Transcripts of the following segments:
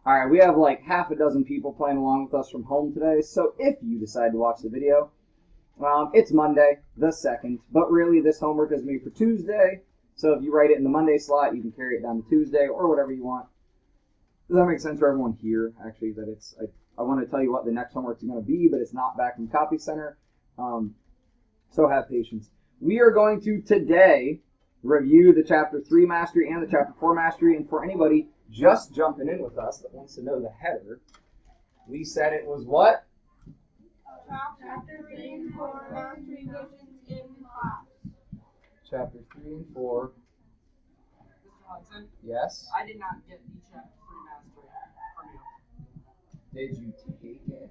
All right, we have like half a dozen people playing along with us from home today, so if you decide to watch the video, it's Monday, the 2nd, but really this homework is made for Tuesday, so if you write it in the Monday slot, you can carry it down to Tuesday or whatever you want. Does that make sense for everyone here, actually, that it's, I want to tell you what the next homework is going to be, but it's not back in the Copy Center, so have patience. We are going to today review the Chapter 3 Mastery and the Chapter 4 Mastery, and for anybody just jumping in with us that wants to know the header, we said it was what? Chapter 3 and 4 Mastery Visions in class. Chapter 3 and 4. Mr. Hudson? Yes? I did not get the Chapter 3 Mastery from you. Did you take it?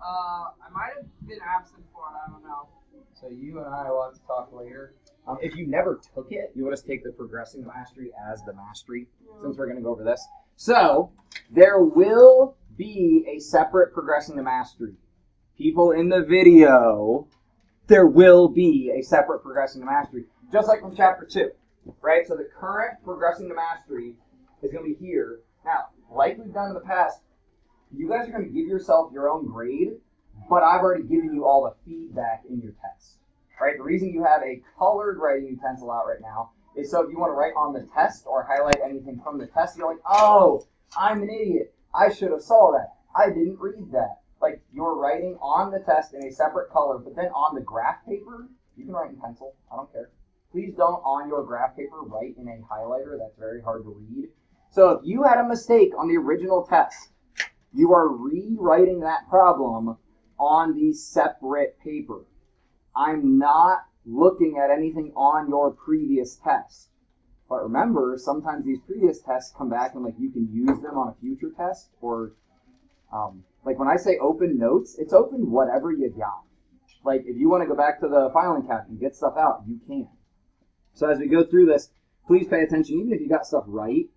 I might have been absent for it, I don't know. So you and I will have to talk later. If you never took it, you will just take the Progressing the Mastery as the Mastery, since we're going to go over this. So, there will be a separate Progressing the Mastery. People in the video, there will be a separate Progressing the Mastery, just like from Chapter 2, right? So the current Progressing the Mastery is going to be here. Now, like we've done in the past, you guys are going to give yourself your own grade, but I've already given you all the feedback in your test. Right? The reason you have a colored writing utensil out right now is so if you want to write on the test or highlight anything from the test, you're like, oh, I'm an idiot. I should have saw that. I didn't read that. Like, you're writing on the test in a separate color, but then on the graph paper, you can write in pencil. I don't care. Please don't, on your graph paper, write in a highlighter. That's very hard to read. So if you had a mistake on the original test, you are rewriting that problem on the separate paper. I'm not looking at anything on your previous test. But remember, sometimes these previous tests come back and like you can use them on a future test, or like when I say open notes, it's open whatever you got. Like if you want to go back to the filing cabinet and get stuff out, you can. So as we go through this, please pay attention. Even if you got stuff right,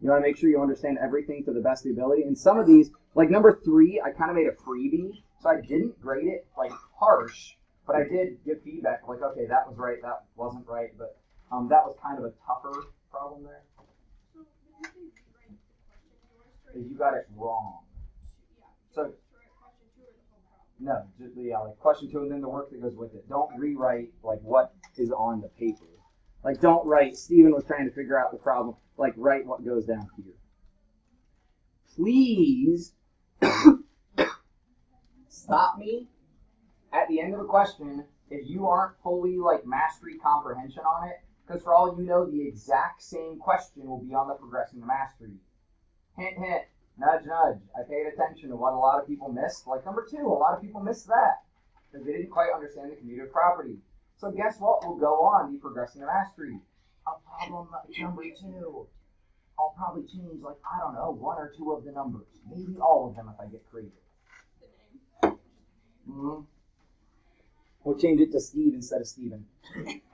you want to make sure you understand everything to the best of the ability. And some of these, like number 3, I kind of made a freebie, so I didn't grade it like harsh. But I did give feedback, like, okay, that was right, that wasn't right, but that was kind of a tougher problem there. So, when you say rewrite the question, You got it wrong. So, write question 2 or the whole problem? no, just, yeah, like question 2 and then the work that goes with it. Don't rewrite, like, what is on the paper. Like, don't write, Stephen was trying to figure out the problem, like, write what goes down here. Please stop me at the end of a question if you aren't fully like mastery comprehension on it, because for all you know, the exact same question will be on the Progressing to Mastery. Hint, hint, nudge, nudge. I paid attention to what a lot of people missed. Like number 2, a lot of people missed that because they didn't quite understand the commutative property. So guess what will go on the Progressing to Mastery? A problem number 2. I'll probably change like, I don't know, 1 or 2 of the numbers. Maybe all of them if I get creative. The name. Mm-hmm. We'll change it to Steve instead of Steven.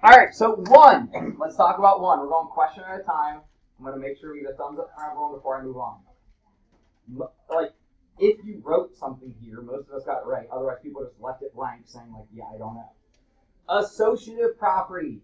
All right, so 1. Let's talk about 1. We're going question at a time. I'm going to make sure we get a thumbs up from everyone before I move on. Like, if you wrote something here, most of us got it right. Otherwise, people just left it blank saying, like, yeah, I don't know. Associative property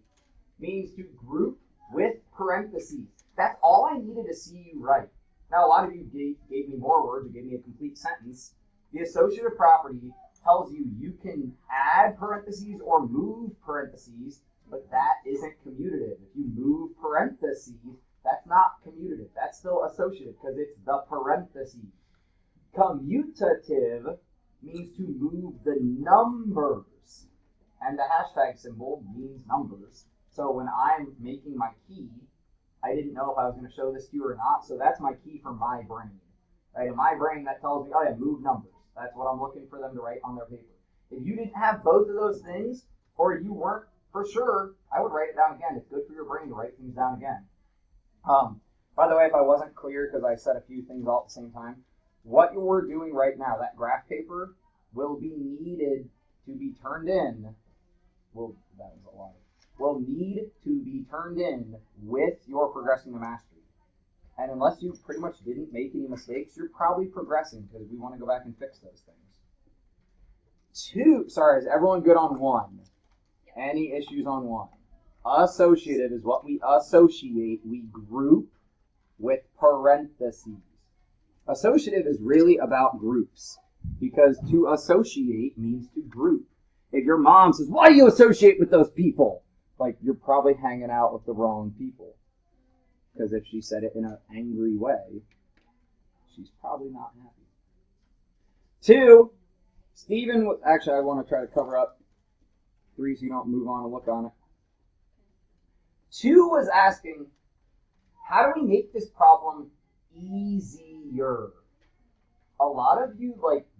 means to group with parentheses. That's all I needed to see you write. Now, a lot of you gave me more words. You gave me a complete sentence. The associative property tells you you can add parentheses or move parentheses, but that isn't commutative. If you move parentheses, that's not commutative. That's still associative because it's the parentheses. Commutative means to move the numbers, and the hashtag symbol means numbers. So when I'm making my key, I didn't know if I was going to show this to you or not, so that's my key for my brain. Right? In my brain, that tells me, oh yeah, move numbers. That's what I'm looking for them to write on their paper. If you didn't have both of those things, or you weren't for sure, I would write it down again. It's good for your brain to write things down again. By the way, if I wasn't clear because I said a few things all at the same time, what you're doing right now, that graph paper, will be needed to be turned in. Well, that was a lot. Will need to be turned in with your Progressing to Mastery. And unless you pretty much didn't make any mistakes, you're probably progressing because we want to go back and fix those things. 2, sorry, is everyone good on 1? Any issues on 1? Associative is what we associate, we group with parentheses. Associative is really about groups, because to associate means to group. If your mom says, why do you associate with those people? Like, you're probably hanging out with the wrong people. Because if she said it in an angry way, she's probably not happy. 2, Stephen, actually I want to try to cover up 3 so you don't move on and look on it. 2 was asking, how do we make this problem easier? A lot of you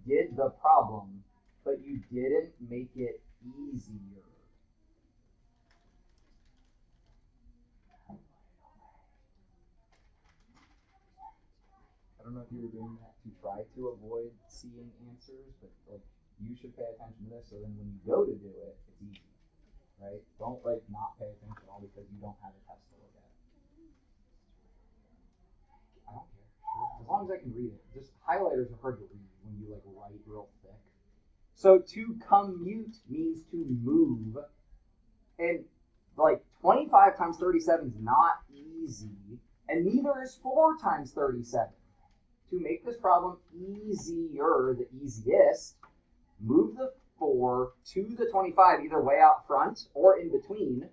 did the problem, but you didn't make it easier. I don't know if you were doing that to try to avoid seeing answers, but you should pay attention to this so then when you go to do it, it's easy. Right? Don't not pay attention all because you don't have a test to look at. I don't care. As long as I can read it. Just highlighters are hard to read when you write real thick. So to commute means to move. And 25 times 37 is not easy. And neither is 4 times 37. To make this problem easier, the easiest, move the 4 to the 25, either way out front or in between,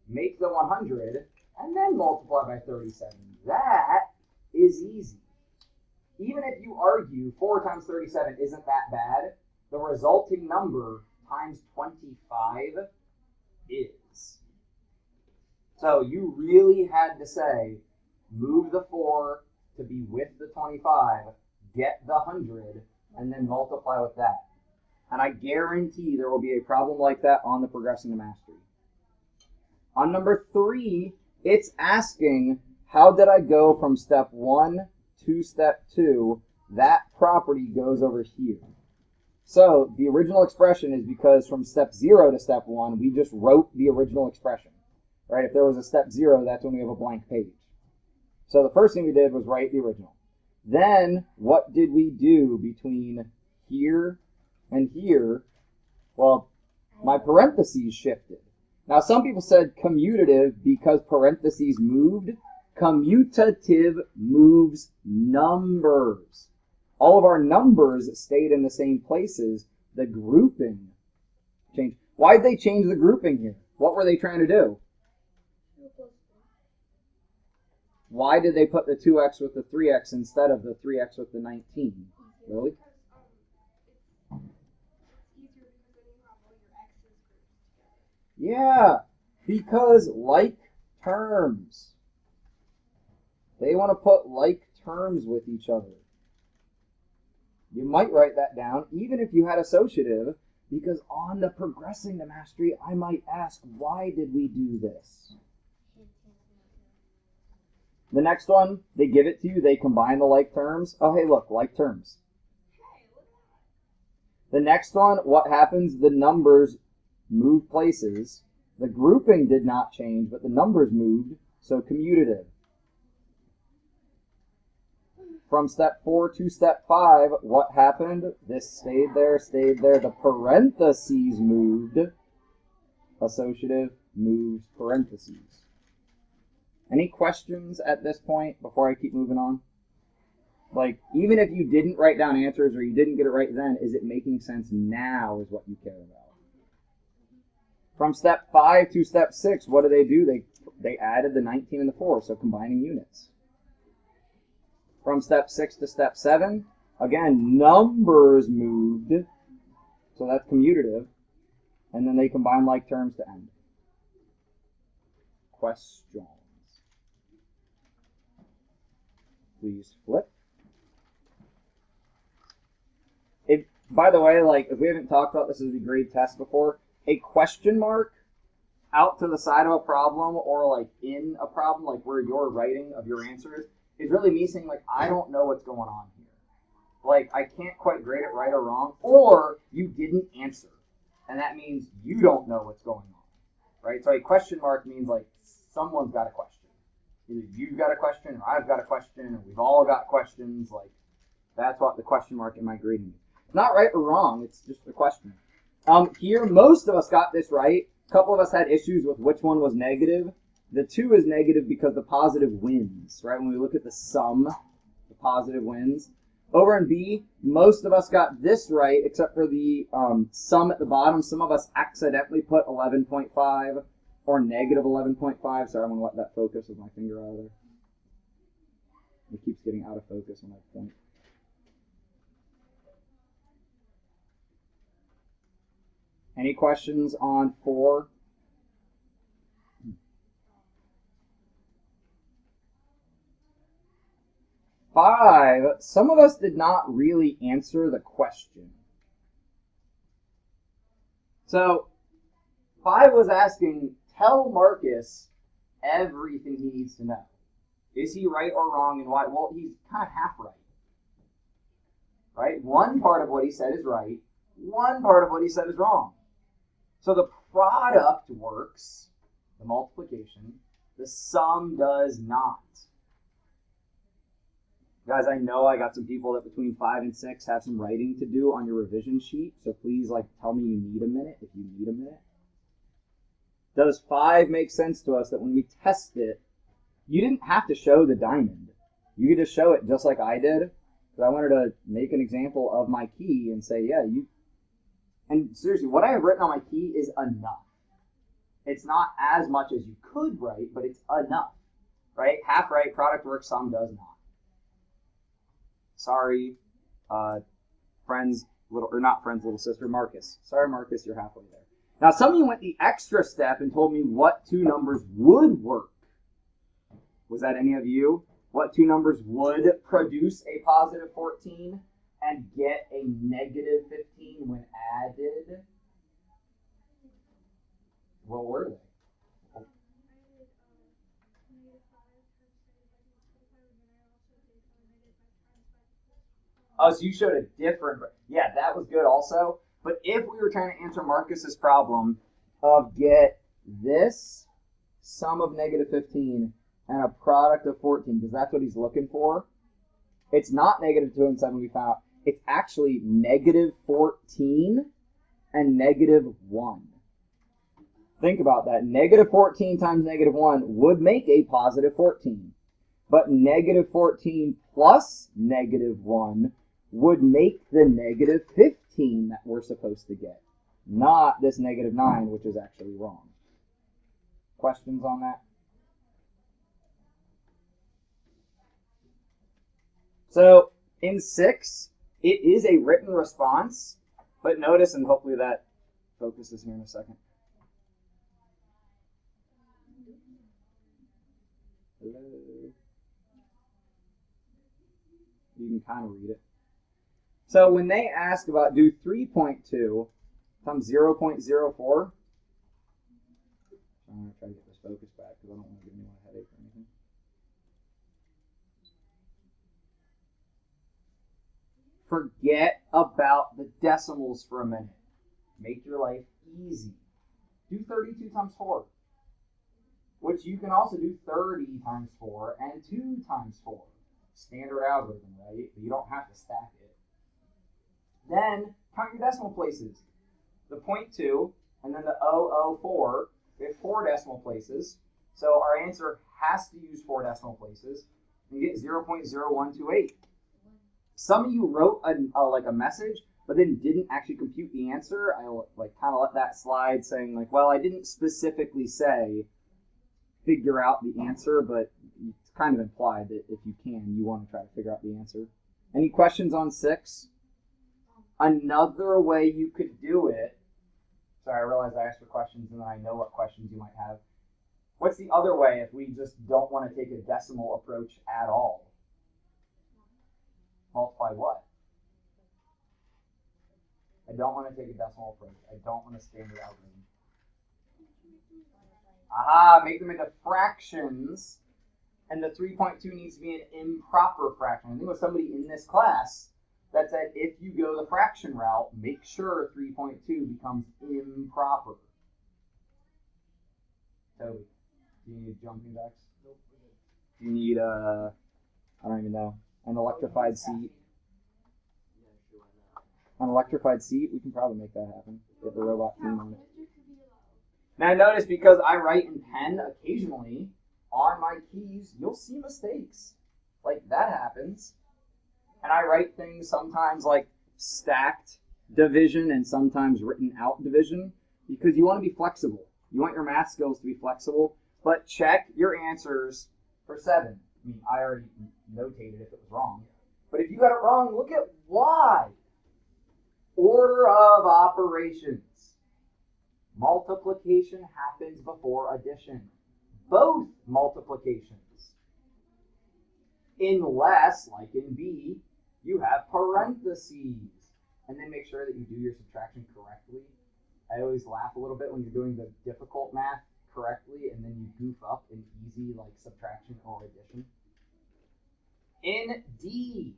make the 100, and then multiply by 37. That is easy. Even if you argue 4 times 37 isn't that bad, the resulting number times 25 is. So you really had to say, move the 4 to be with the 25, get the 100, and then multiply with that. And I guarantee there will be a problem like that on the Progressing to Mastery. On number 3, it's asking, how did I go from step 1 to step 2? That property goes over here. So the original expression is because from step 0 to step 1, we just wrote the original expression. Right? If there was a step 0, that's when we have a blank page. So the first thing we did was write the original. Then, what did we do between here and here? Well, my parentheses shifted. Now, some people said commutative because parentheses moved. Commutative moves numbers. All of our numbers stayed in the same places. The grouping changed. Why did they change the grouping here? What were they trying to do? Why did they put the 2x with the 3x instead of the 3x with the 19? Really? Yeah, because like terms. They want to put like terms with each other. You might write that down, even if you had associative, because on the Progressing to Mastery, I might ask, why did we do this? The next one, they give it to you, they combine the like terms. Oh, hey, look, like terms. The next one, what happens? The numbers move places. The grouping did not change, but the numbers moved, so commutative. From step 4 to step 5, what happened? This stayed there, stayed there. The parentheses moved. Associative moves parentheses. Any questions at this point before I keep moving on? Even if you didn't write down answers or you didn't get it right then, is it making sense now is what you care about. From step 5 to step 6, what do? They added the 19 and the 4, so combining units. From step 6 to step 7, again, numbers moved, so that's commutative, and then they combine like terms to end. Questions? Please flip. By the way, if we haven't talked about this as a grade test before, a question mark out to the side of a problem or in a problem, where your writing of your answers, is really me saying I don't know what's going on here. I can't quite grade it right or wrong, or you didn't answer. And that means you don't know what's going on. Right? So a question mark means someone's got a question. Either you've got a question, or I've got a question, or we've all got questions. That's what the question mark in my grading is. Not right or wrong, it's just a question. Here, most of us got this right. A couple of us had issues with which one was negative. The 2 is negative because the positive wins, right? When we look at the sum, the positive wins. Over in B, most of us got this right, except for the sum at the bottom. Some of us accidentally put 11.5 or negative 11.5. Sorry, I'm going to let that focus with my finger out of there. It keeps getting out of focus when I point. Any questions on 4? Five, some of us did not really answer the question. So 5 was asking, tell Marcus everything he needs to know. Is he right or wrong and why? Well, he's kind of half right. Right? One part of what he said is right. One part of what he said is wrong. So the product works, the multiplication. The sum does not. Guys, I know I got some people that between 5 and 6 have some writing to do on your revision sheet. So please, tell me you need a minute if you need a minute. Does 5 make sense to us that when we test it, you didn't have to show the diamond. You could just show it just like I did. Because I wanted to make an example of my key and say, yeah, you... And seriously, what I have written on my key is enough. It's not as much as you could write, but it's enough. Right? Half right, product works, sum does not. Sorry, friends, little sister, Marcus. Sorry, Marcus, you're halfway there. Now, some of you went the extra step and told me what 2 numbers would work. Was that any of you? What 2 numbers would produce a positive 14 and get a negative 15 when added? What were they? Oh, so you showed a different... Yeah, that was good also. But if we were trying to answer Marcus's problem of get this sum of negative 15 and a product of 14, because that's what he's looking for, it's not negative 2 and 7 we found out. It's actually negative 14 and negative 1. Think about that. Negative 14 times negative 1 would make a positive 14. But negative 14 plus negative 1 would make the negative 15 that we're supposed to get. Not this negative 9, which is actually wrong. Questions on that? So in 6, it is a written response, but notice, and hopefully that focuses here in a second. Hello. You can kind of read it. So when they ask about do 3.2 times 0.04, I'm going to try to get this focus back because I don't want to give anyone a headache or anything. Forget about the decimals for a minute. Make your life easy. Do 32 times 4, which you can also do 30 times 4 and 2 times 4. Standard algorithm, right? But you don't have to stack it. Then count your decimal places. The 0.2 and then the 0.004. We have 4 decimal places. So our answer has to use 4 decimal places. And you get 0.0128. Some of you wrote a message, but then didn't actually compute the answer. I kind of let that slide, saying well, I didn't specifically say figure out the answer, but it's kind of implied that if you can, you want to try to figure out the answer. Any questions on 6? Another way you could do it. Sorry, I realized I asked for questions and then I know what questions you might have. What's the other way if we just don't want to take a decimal approach at all? Multiply what? I don't want to take a decimal approach. I don't want a standard algorithm. Aha, make them into fractions. And the 3.2 needs to be an improper fraction. I think it was somebody in this class that said if you go the fraction route, make sure 3.2 becomes improper. Toby, do you need jumping jacks? Nope. Do you need I don't even know, an electrified seat? An electrified seat? We can probably make that happen. Get the robot team on it. Now notice, because I write in pen occasionally, on my keys, you'll see mistakes. Like that happens. And I write things sometimes like stacked division and sometimes written out division because you want to be flexible. You want your math skills to be flexible, but check your answers for 7. I mean, I already notated if it was wrong. But if you got it wrong, look at why. Order of operations. Multiplication happens before addition. Both multiplications. Unless, like in B, you have parentheses. And then make sure that you do your subtraction correctly. I always laugh a little bit when you're doing the difficult math correctly and then you goof up in easy like subtraction or addition. In D,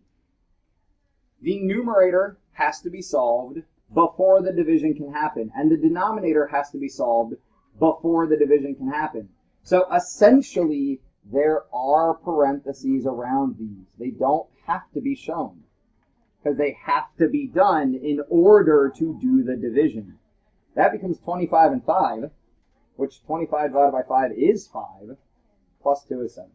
the numerator has to be solved before the division can happen, and the denominator has to be solved before the division can happen. So essentially, there are parentheses around these. They don't have to be shown because they have to be done in order to do the division. That becomes 25 and 5, which 25 divided by 5 is 5, plus 2 is 7.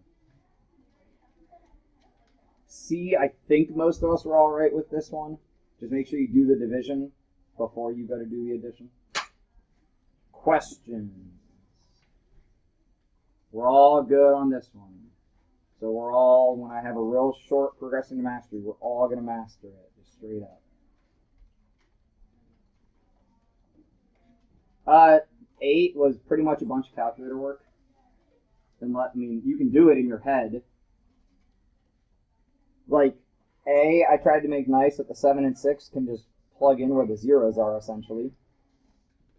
C, I think most of us were all right with this one. Just make sure you do the division before you go to do the addition. Questions. We're all good on this one. So we're all, when I have a real short progressing to mastery, we're all going to master it, just straight up. 8 was pretty much a bunch of calculator work. I mean, you can do it in your head. Like, A, I tried to make nice that the 7 and 6 can just plug in where the zeros are, essentially.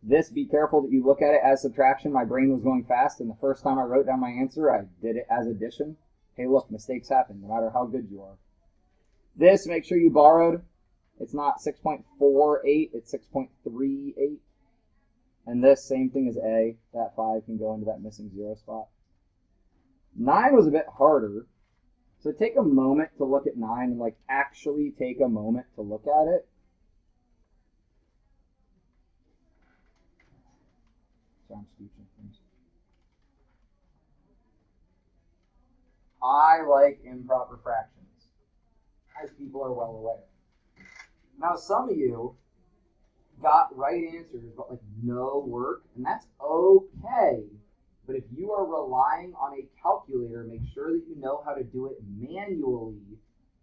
This, be careful that you look at it as subtraction. My brain was going fast, and the first time I wrote down my answer, I did it as addition. Hey, look, mistakes happen, no matter how good you are. This, make sure you borrowed. It's not 6.48, it's 6.38. And this, same thing as A. That 5 can go into that missing 0 spot. 9 was a bit harder. So take a moment to look at 9 and like actually take a moment to look at it. So I'm scooching things. I like improper fractions, as people are well aware. Now some of you got right answers but like no work, and that's okay. But if you are relying on a calculator, make sure that you know how to do it manually.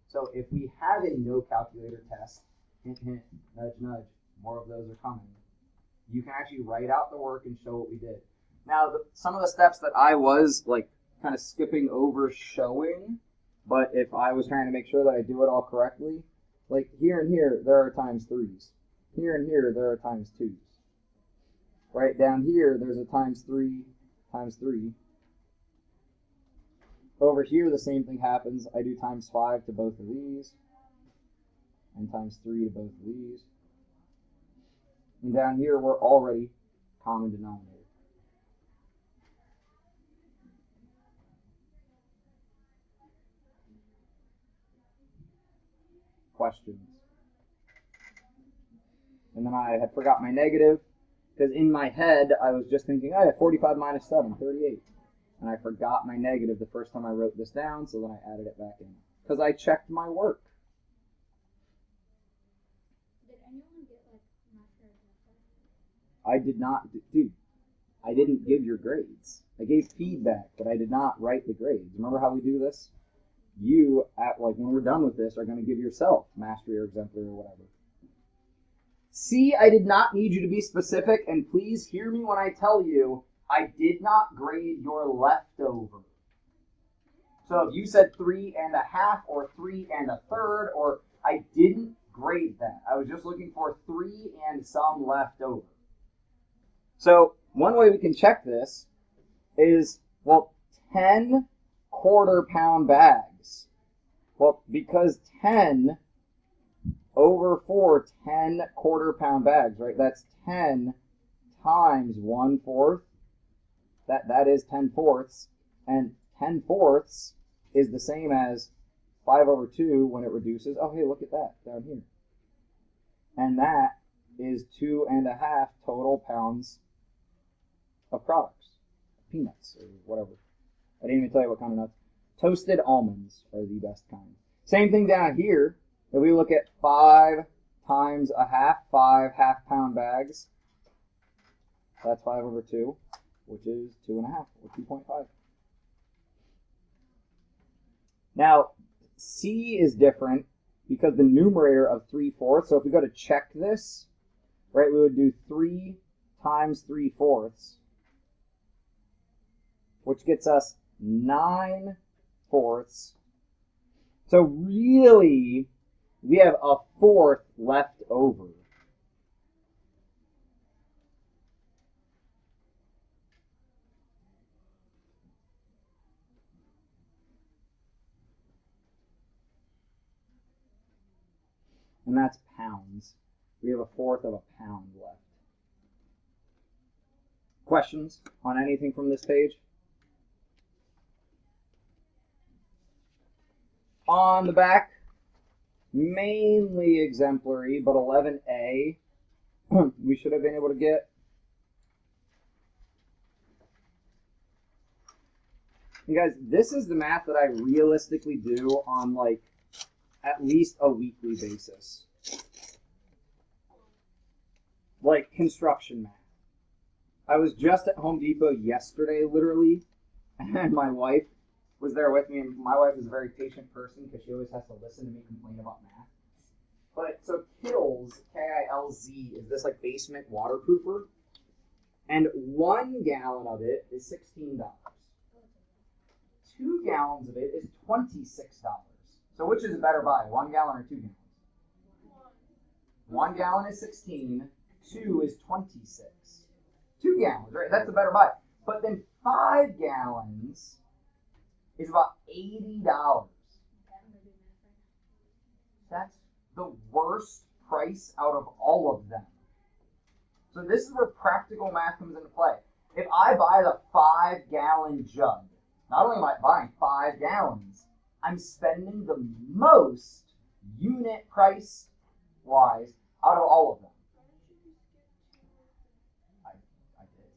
So if we have a no calculator test, hint, hint, nudge, nudge, more of those are coming. You can actually write out the work and show what we did. Now, some of the steps that I was like kind of skipping over showing, but if I was trying to make sure that I do it all correctly, like here and here, there are times 3s. Here and here, there are times 2s. Right down here, there's a times 3. Times 3. Over here, the same thing happens. I do times 5 to both of these, and times 3 to both of these. And down here, we're already common denominator. Questions? And then I had forgot my negative. Because in my head, I was just thinking, oh, yeah, 45 minus 7, 38. And I forgot my negative the first time I wrote this down, so then I added it back in. Because I checked my work. Did anyone get, like, master example? I did not, dude, I didn't give your grades. I gave feedback, but I did not write the grades. Remember how we do this? You, when we're done with this, are going to give yourself mastery or exemplary or whatever. C, I did not need you to be specific, and please hear me when I tell you, I did not grade your leftover. So if you said 3.5 or 3 1/3, or I didn't grade that. I was just looking for 3 and some left over. So one way we can check this is, well, 10 quarter-pound bags. Well, because 10 over 4, 10 quarter-pound bags, right? That's 10 times 1/4. That is 10/4, and 10/4 is the same as 5 over 2 when it reduces. Oh, hey, look at that down here. And that is 2.5 total pounds of products, peanuts or whatever. I didn't even tell you what kind of nuts. Toasted almonds are the best kind. Same thing down here. If we look at 5 times a half, 5 half-pound bags, that's 5 over 2, which is 2.5, or 2.5. Now, C is different because the numerator of 3/4, so if we go to check this, right, we would do 3 times 3/4, which gets us 9/4. So really, we have a 1/4 left over. And that's pounds. We have a 1/4 of a pound left. Questions on anything from this page? On the back, mainly exemplary, but 11A, we should have been able to get. You guys, this is the math that I realistically do on like at least a weekly basis. Like construction math. I was just at Home Depot yesterday, literally, and my wife was there with me, and my wife is a very patient person because she always has to listen to me complain about math. But so Kilz, K-I-L-Z, is this like basement waterproofer, and 1 gallon of it is $16. 2 gallons of it is $26. So which is a better buy, 1 gallon or 2 gallons? 1 gallon is 16, 2 is 26. 2 gallons, right? That's a better buy. But then 5 gallons is about $80. That's the worst price out of all of them. So this is where practical math comes into play. If I buy the 5-gallon jug, not only am I buying 5 gallons, I'm spending the most unit price wise out of all of them. I did.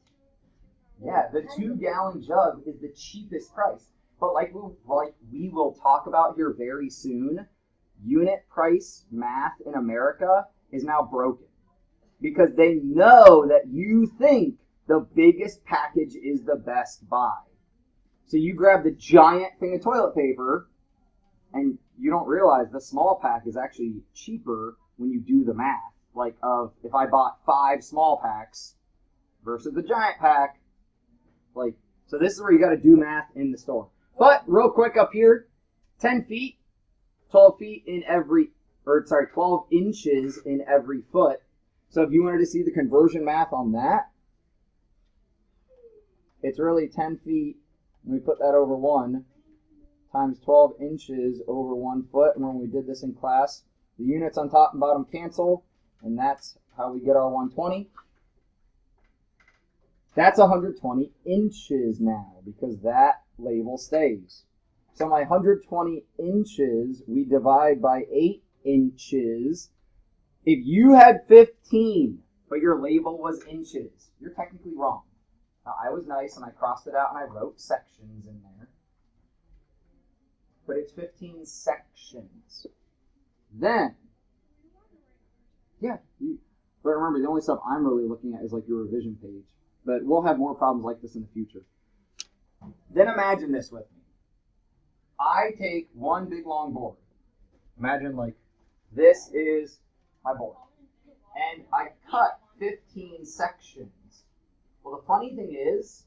Yeah, the 2-gallon jug is the cheapest price. But like we will talk about here very soon, unit price math in America is now broken. Because they know that you think the biggest package is the best buy. So you grab the giant thing of toilet paper, and you don't realize the small pack is actually cheaper when you do the math. Like of if I bought 5 small packs versus the giant pack. Like, so this is where you got to do math in the store. But real quick up here, 10 feet, 12 feet in every, 12 inches in every foot. So if you wanted to see the conversion math on that, it's really 10 feet, and we put that over 1, times 12 inches over 1 foot. And when we did this in class, the units on top and bottom cancel, and that's how we get our 120. That's 120 inches now, because that label stays. So my 120 inches, we divide by 8 inches. If you had 15, but your label was inches, you're technically wrong. Now, I was nice, and I crossed it out, and I wrote sections in there. But it's 15 sections. Then, yeah, but remember, the only stuff I'm really looking at is like your revision page. But we'll have more problems like this in the future. Then imagine this with me. I take one big long board. Imagine like this is my board. And I cut 15 sections. Well, the funny thing is,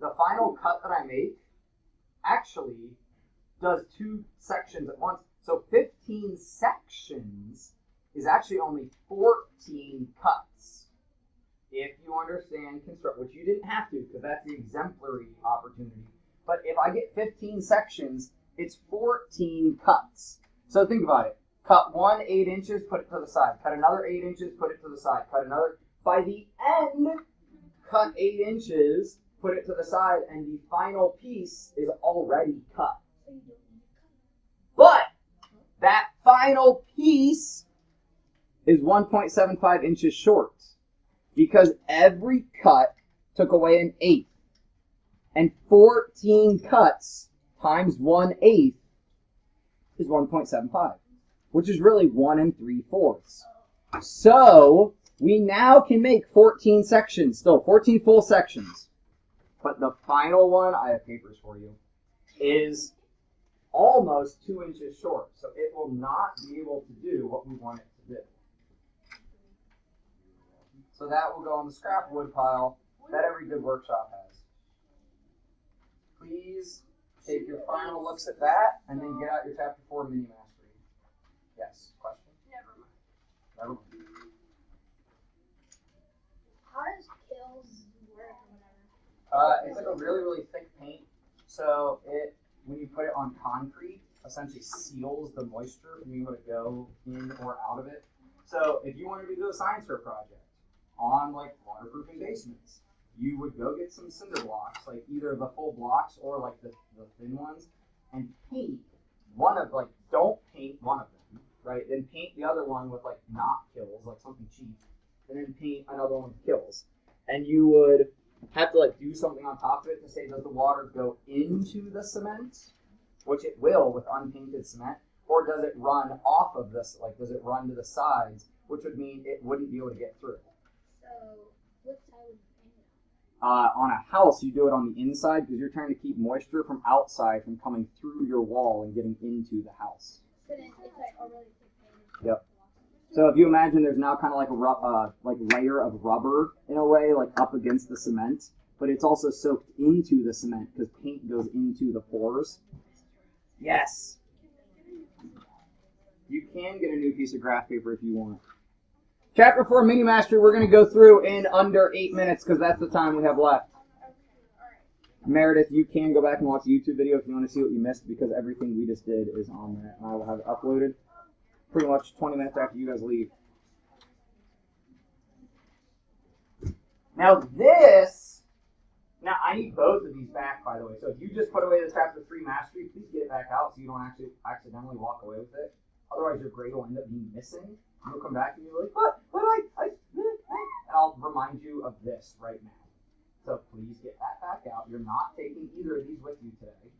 the final cut that I make actually does 2 sections at once. So 15 sections is actually only 14 cuts. If you understand construct, which you didn't have to because that's the exemplary opportunity. But if I get 15 sections, it's 14 cuts. So think about it. Cut 1 8 inches, put it to the side. Cut another 8 inches, put it to the side. Cut another. By the end, cut 8 inches, put it to the side, and the final piece is already cut. But that final piece is 1.75 inches short because every cut took away an 1/8. And 14 cuts times 1/8 is 1.75, which is really 1 3/4. So we now can make 14 sections, still 14 full sections. But the final one, I have papers for you, is almost 2 inches short. So it will not be able to do what we want it to do. So that will go on the scrap wood pile that every good workshop has. Please take your final looks at that and then get out your Chapter 4 mini mastery. Yes, question? Never mind. Never mind. How does kills work or whatever? It's like a really, really thick paint. So when you put it on concrete, essentially seals the moisture from being able to go in or out of it. So if you wanted to do a science fair project on like waterproofing basements, you would go get some cinder blocks, like either the full blocks or like the thin ones, and paint one of, like, don't paint one of them, right? Then paint the other one with like not kills, like something cheap, and then paint another one with kills. And you would have to like do something on top of it to say, does the water go into the cement, which it will with unpainted cement, or does it run off of this, like does it run to the sides, which would mean it wouldn't be able to get through. So, what side would you paint it on? On a house, you do it on the inside because you're trying to keep moisture from outside from coming through your wall and getting into the house. So then it's like a really thick paint. Yep. So if you imagine there's now kind of like a layer of rubber in a way, like up against the cement, but it's also soaked into the cement because paint goes into the pores. Yes. You can get a new piece of graph paper if you want. Chapter 4 mini mastery we're going to go through in under 8 minutes because that's the time we have left. Meredith, you can go back and watch the YouTube video if you want to see what you missed because everything we just did is on that, and I will have it uploaded pretty much 20 minutes after you guys leave. Now I need both of these back, by the way. So if you just put away the Chapter 3 mastery, please get it back out so you don't actually accidentally walk away with it. Otherwise, your grade will end up being missing. You'll come back and you'll be like, what? And I'll remind you of this right now. So please get that back out. You're not taking either of these with you today.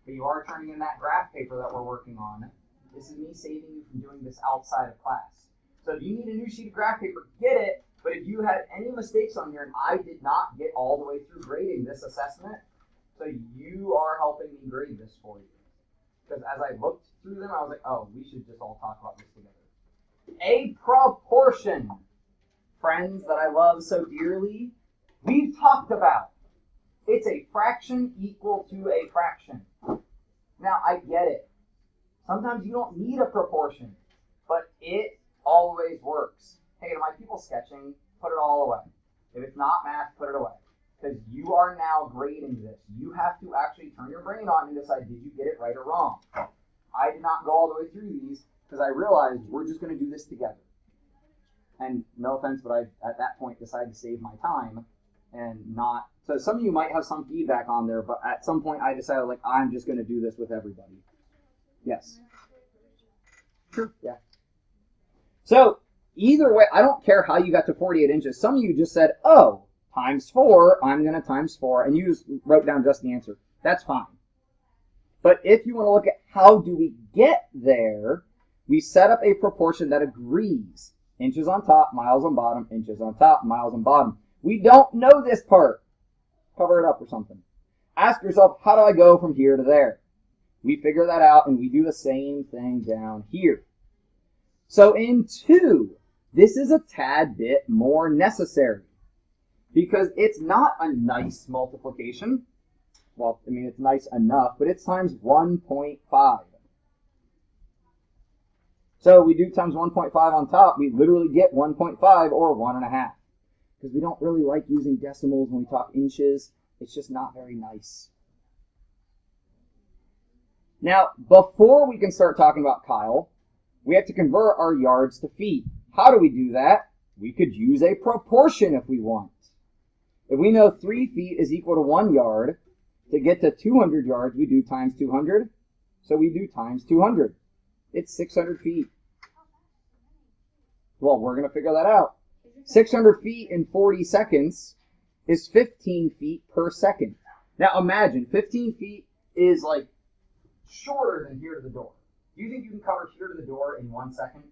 But you are turning in that graph paper that we're working on. This is me saving you from doing this outside of class. So if you need a new sheet of graph paper, get it. But if you had any mistakes on here, and I did not get all the way through grading this assessment, so you are helping me grade this for you. Because as I looked through them, I was like, oh, we should just all talk about this together. A proportion, friends that I love so dearly, we've talked about. It's a fraction equal to a fraction. Now, I get it. Sometimes you don't need a proportion, but it always works. Hey, to my people sketching, put it all away. If it's not math, put it away. Because you are now grading this. You have to actually turn your brain on and decide, did you get it right or wrong? I did not go all the way through these because I realized we're just going to do this together. And no offense, but I, at that point, decided to save my time and not. So some of you might have some feedback on there, but at some point I decided, like, I'm just going to do this with everybody. Yes. Sure. Yeah. So either way, I don't care how you got to 48 inches. Some of you just said, oh, times 4, I'm going to times 4, and you just wrote down just the answer. That's fine. But if you want to look at how do we get there, we set up a proportion that agrees. Inches on top, miles on bottom, inches on top, miles on bottom. We don't know this part. Cover it up or something. Ask yourself, how do I go from here to there? We figure that out, and we do the same thing down here. So in 2, this is a tad bit more necessary because it's not a nice multiplication. Well, I mean, it's nice enough, but it's times 1.5. So we do times 1.5 on top. We literally get 1.5 or 1.5 because we don't really like using decimals when we talk inches. It's just not very nice. Now, before we can start talking about Kyle, we have to convert our yards to feet. How do we do that? We could use a proportion if we want. If we know 3 feet is equal to 1 yard, to get to 200 yards, we do times 200. So we do times 200. It's 600 feet. Well, we're going to figure that out. 600 feet in 40 seconds is 15 feet per second. Now imagine, 15 feet is like shorter than here to the door. Do you think you can cover here to the door in 1 second?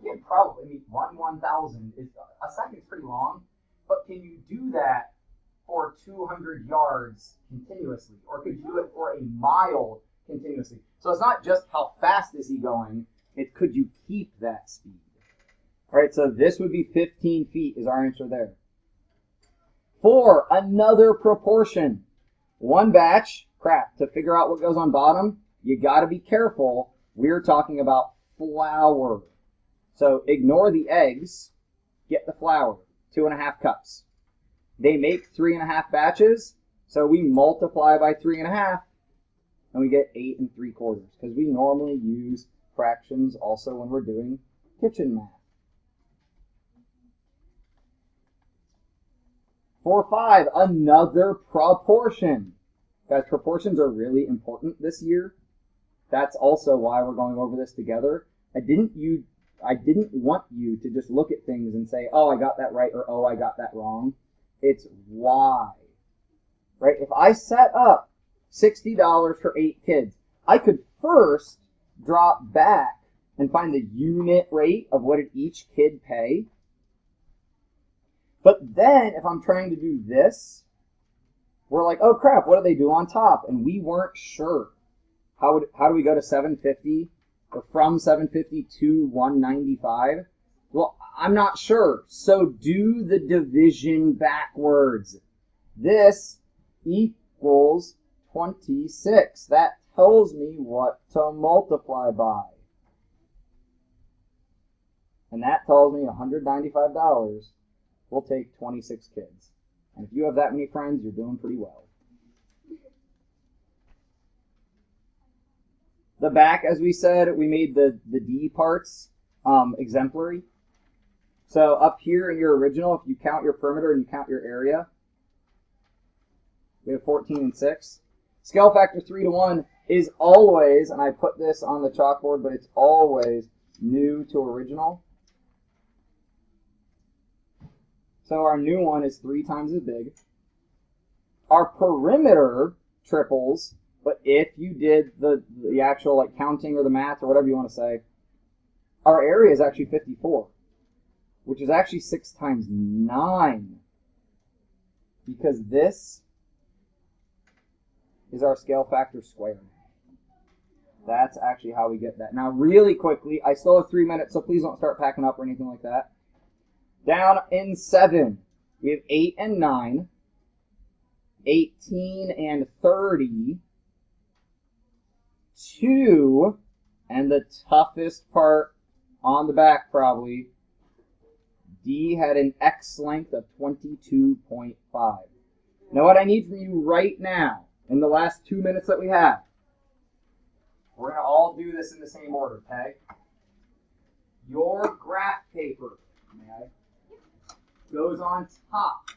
Yeah, probably. I mean, 1/1000 is a second is pretty long, but can you do that for 200 yards continuously, or could you do it for a mile continuously? So it's not just how fast is he going; it's could you keep that speed? All right, so this would be 15 feet is our answer there. 4, another proportion. One batch, crap, to figure out what goes on bottom, you got to be careful. We're talking about flour. So ignore the eggs, get the flour, 2.5 cups. They make 3.5 batches, so we multiply by 3.5, and we get 8 3/4, because we normally use fractions also when we're doing kitchen math. 4, 5, another proportion. Guys, proportions are really important this year. That's also why we're going over this together. I didn't want you to just look at things and say, oh, I got that right, or oh, I got that wrong. It's why. Right? If I set up $60 for 8 kids, I could first drop back and find the unit rate of what did each kid pay. But then, if I'm trying to do this, we're like, oh crap, what do they do on top? And we weren't sure. How do we go to 750 or from 750 to 195? Well, I'm not sure. So do the division backwards. This equals 26. That tells me what to multiply by. And that tells me $195 will take 26 kids. And if you have that many friends, you're doing pretty well. The back, as we said, we made the D parts exemplary. So up here in your original, if you count your perimeter and you count your area, we have 14 and 6. Scale factor 3 to 1 is always, and I put this on the chalkboard, but it's always new to original. So our new one is 3 times as big. Our perimeter triples, but if you did the actual like counting or the math or whatever you want to say, our area is actually 54, which is actually 6 times 9, because this is our scale factor squared. That's actually how we get that. Now, really quickly, I still have 3 minutes, so please don't start packing up or anything like that. Down in 7, we have 8 and 9, 18 and 30, 2, and the toughest part on the back probably, D had an X length of 22.5. Now what I need from you right now, in the last 2 minutes that we have, we're going to all do this in the same order, okay? Your graph paper, goes on top.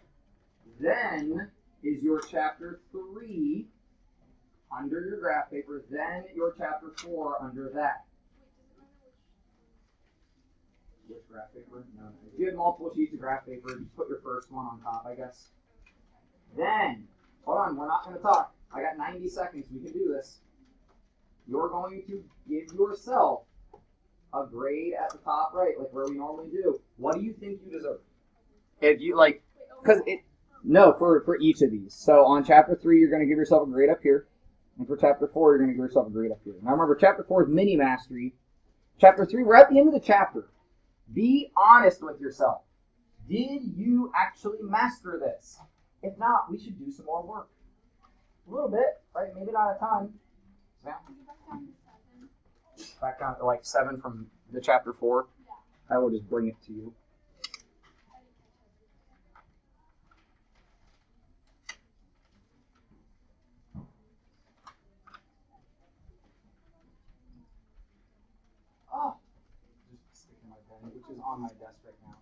Then is your chapter 3 under your graph paper. Then your chapter 4 under that. Which graph paper? No. If you have multiple sheets of graph paper, just put your first one on top, I guess. Then, hold on, we're not going to talk. I got 90 seconds. We can do this. You're going to give yourself a grade at the top right, like where we normally do. What do you think you deserve? If you like, because it, no, for each of these. So on chapter 3, you're going to give yourself a grade up here. And for chapter 4, you're going to give yourself a grade up here. Now remember, chapter 4 is mini mastery. Chapter 3, we're at the end of the chapter. Be honest with yourself. Did you actually master this? If not, we should do some more work. A little bit, right? Maybe not a ton. Yeah. Back down to like 7 from the chapter 4. I will just bring it to you. Oh, just sticking my pen, which is on my desk right now.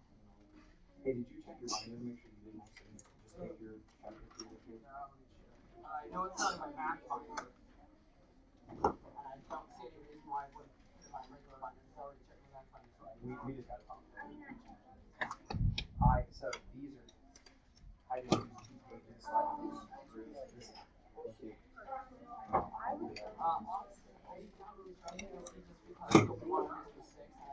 Hey, did you check your binder to make sure you didn't actually just take your chapter 3 with you? I know it's not in my math binder. And I don't see any reason why I wouldn't in my regular binder. It's already checked my math binder, so We just got to talk. So these are, I just use 2 pages, so I can just through this. Thank you. Honestly, I'm not really trying to just because I don't want to do 6 and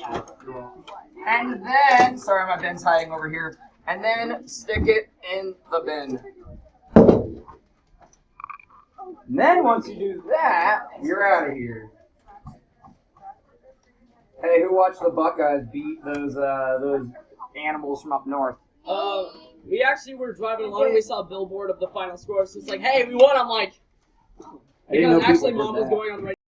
I just feel like, And then, sorry, my bin's hiding over here. And then stick it in the bin. And then once you do that, you're out of here. Hey, who watched the Buckeyes beat those animals from up north? We actually were driving along and we saw a billboard of the final score. So it's like, hey, we won. I'm like, I didn't know because actually people did mom was that. going on the radio.